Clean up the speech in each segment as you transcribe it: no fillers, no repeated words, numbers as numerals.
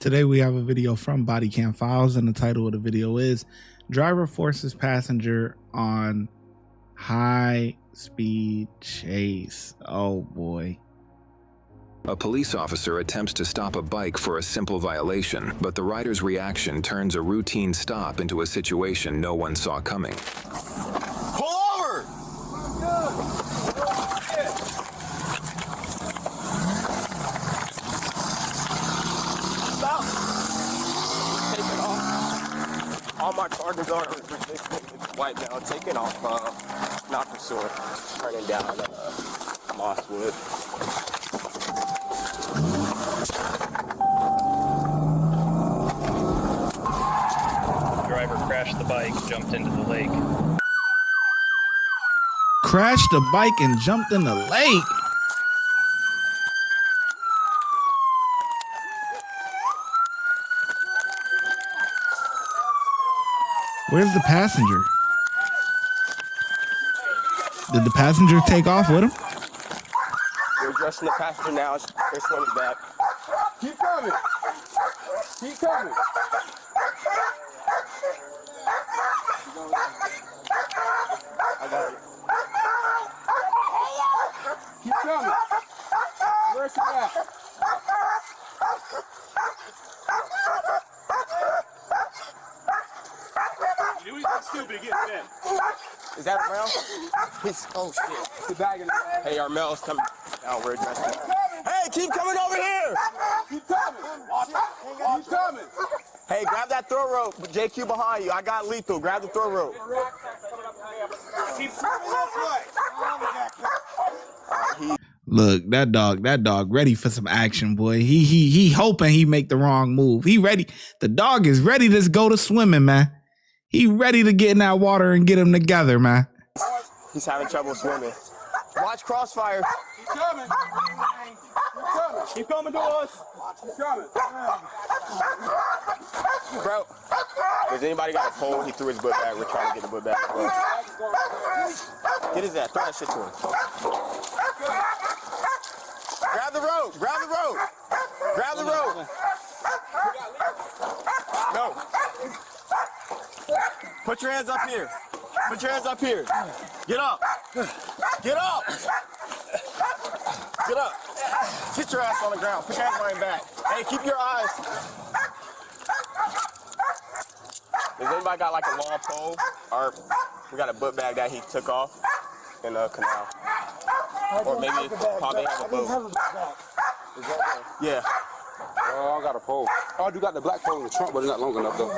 Today we have a video from Bodycam Files, and the title of the video is Driver Forces Passenger on High Speed Chase. Oh boy. A police officer attempts to stop a bike for a simple violation, but the rider's reaction turns a routine stop into a situation no one saw coming. Pull over! Stop! Take it off. All my charges are it's white now. Take it off. Not for sure. Turning down Mosswood. Driver crashed the bike, jumped into the lake. Crashed the bike and jumped in the lake. Where's the passenger? Did the passenger take off with him? We're addressing the passenger now. They're swimming back. Keep coming. Keep coming. I got it. Keep coming. Where's he at? You knew he was stupid to get in. Is that Armel? Oh shit. The bag in the Hey, Armel's coming. Now we're addressing. Hey, keep coming over here. Keep coming. Keep coming. Hey, grab that throw rope. JQ behind you. I got lethal. Grab the throw rope. Keep swimming this way. Look, that dog ready for some action, boy. He hoping he make the wrong move. He ready. The dog is ready to go to swimming, man. He ready to get in that water and get him together, man. He's having trouble swimming. Watch crossfire. Keep coming. Keep coming. Keep coming to us. Keep coming. Bro, does anybody got a pole? He threw his book bag. We're trying to get the book bag. Get his ass. Throw that shit to him. Grab the rope. Grab the rope. Grab the rope. No. Put your hands up here. Put your hands up here. Get up. Get up. Get up. Get your ass on the ground. Put your hands behind your back. Hey, keep your eyes. Does anybody got like a long pole? Or we got a book bag that he took off in the canal. Or maybe probably have a boat. Yeah. Oh, I got a pole. Oh, I do got the black pole in the trunk, but it's not long enough though.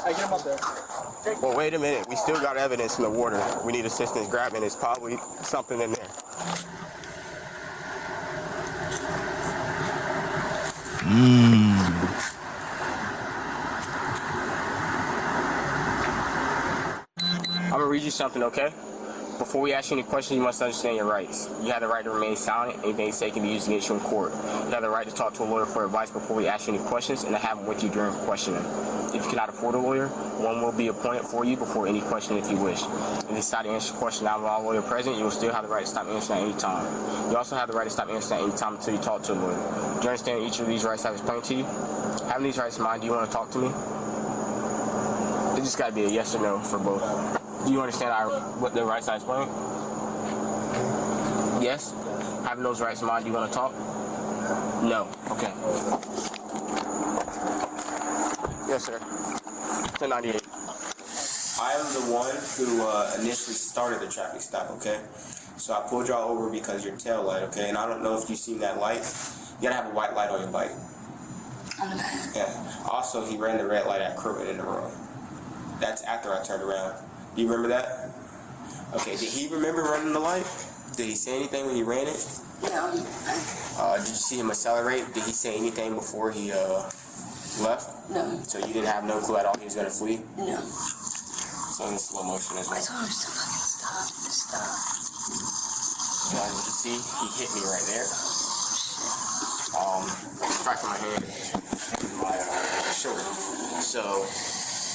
Hey, get him up there. Well, wait a minute. We still got evidence in the water. We need assistance grabbing. There's probably something in there. I'm gonna read you something, okay? Before we ask you any questions, you must understand your rights. You have the right to remain silent. Anything you say can be used against you in court. You have the right to talk to a lawyer for advice before we ask you any questions and to have them with you during questioning. If you cannot afford a lawyer, one will be appointed for you before any question if you wish. If you decide to answer your question now without a lawyer present, you will still have the right to stop answering at any time. You also have the right to stop answering at any time until you talk to a lawyer. Do you understand each of these rights I've explained to you? Having these rights in mind, do you want to talk to me? It just got to be a yes or no for both. Do you understand what the rights I explained? Yes? Having those rights in mind, do you want to talk? No. Okay. Yes, sir. 1098. I am the one who initially started the traffic stop, okay? So I pulled y'all over because your tail light, okay? And I don't know if you've seen that light. You gotta have a white light on your bike. Yeah. Also, he ran the red light at Croton in the road. That's after I turned around. Do you remember that? Okay, did he remember running the light? Did he say anything when he ran it? No. Did you see him accelerate? Did he say anything before he left? No. So you didn't have no clue at all he was gonna flee? No. So in slow motion as well. I told him to fucking stop. So as you can see, he hit me right there. Fractured my hand and my shoulder. So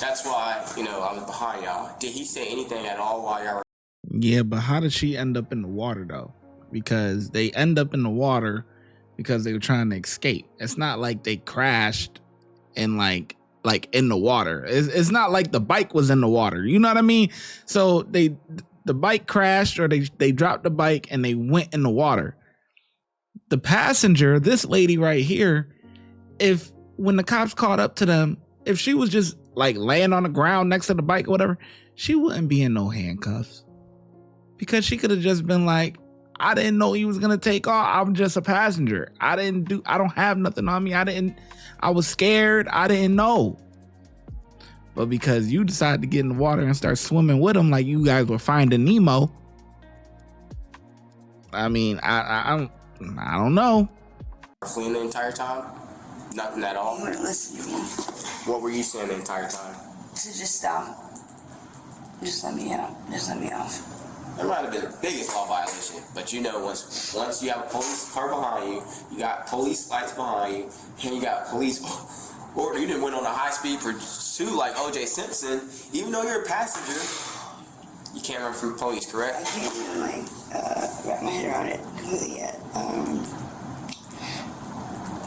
that's why, I was behind y'all. Did he say anything at all while y'all were? Yeah, but how did she end up in the water though? Because they end up in the water because they were trying to escape. It's not like they crashed and like in the water. It's not like the bike was in the water. You know what I mean? So the bike crashed, or they dropped the bike and they went in the water. The passenger, this lady right here, when the cops caught up to them, if she was just like laying on the ground next to the bike or whatever, she wouldn't be in no handcuffs, because she could have just been like, I didn't know he was gonna take off. I'm just a passenger. I don't have nothing on me. I was scared. I didn't know. But because you decided to get in the water and start swimming with him like you guys were Finding Nemo, I mean, I don't know. Fleeing the entire time? Nothing at all? You wouldn't listen to me. What were you saying the entire time? To just stop. Just let me out. Just let me off. That might have been the biggest law violation, but you know, once you have a police car behind you, you got police lights behind you, and you got police, or you didn't went on a high-speed pursuit like O.J. Simpson, even though you're a passenger, you can't run from police, correct? I can't even wrap my head around it completely yet.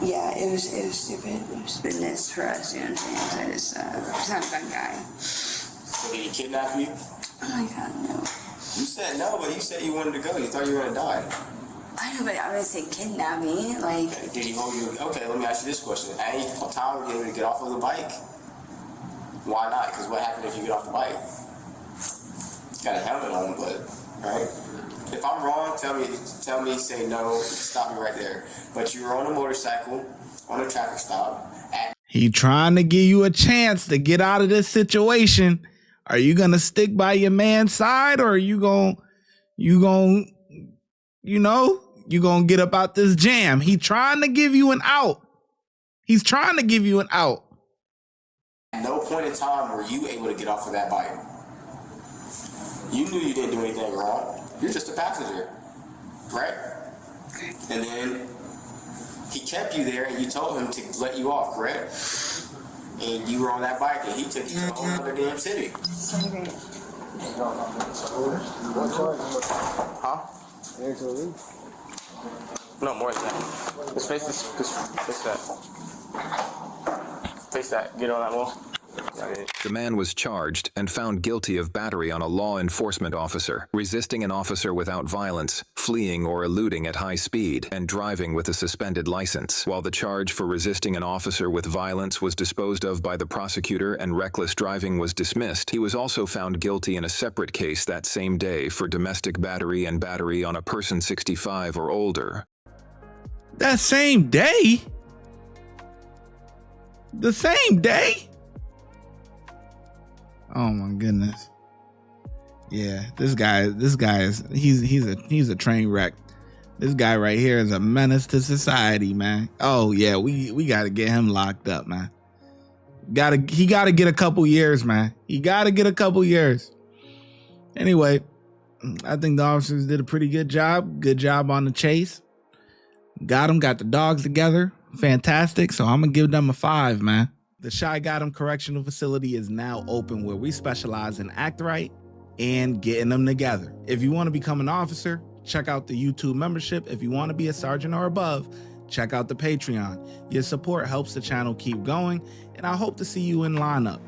Yeah, it was stupid. It was business for us, you know what I'm saying? He's not a bad guy. So did he kidnap you? Oh my God, no. You said no, but you said you wanted to go. You thought you were going to die. I know, but I would say kidnap me. Like, Okay, did he hold you? Okay, let me ask you this question. At any time were you able to get off of the bike? Why not? Because what happened if you get off the bike? You got a helmet on, but, right? If I'm wrong, tell me, say no, stop me right there. But you were on a motorcycle, on a traffic stop. He trying to give you a chance to get out of this situation. Are you gonna stick by your man's side, or are you gonna get up out this jam? He trying to give you an out. He's trying to give you an out. At no point in time were you able to get off of that bike. You knew you didn't do anything wrong. You're just a passenger, right? And then he kept you there, and you told him to let you off, correct? And you were on that bike, and he took you to a whole other damn city. Huh? No, more than that. Just face this. Face that. Face that. Get on that wall. The man was charged and found guilty of battery on a law enforcement officer, resisting an officer without violence, fleeing or eluding at high speed, and driving with a suspended license. While the charge for resisting an officer with violence was disposed of by the prosecutor and reckless driving was dismissed, he was also found guilty in a separate case that same day for domestic battery and battery on a person 65 or older. That same day? The same day? Oh my goodness. Yeah, this guy is he's a train wreck. This guy right here is a menace to society, man. Oh yeah, we gotta get him locked up, man. He gotta get a couple years, man. He gotta get a couple years. Anyway, I think the officers did a pretty good job. Good job on the chase. Got the dogs together. Fantastic. So I'm gonna give them a 5, man. The ShyGotEm Correctional Facility is now open, where we specialize in act right and getting them together. If you want to become an officer, check out the YouTube membership. If you want to be a sergeant or above, check out the Patreon. Your support helps the channel keep going, and I hope to see you in lineup.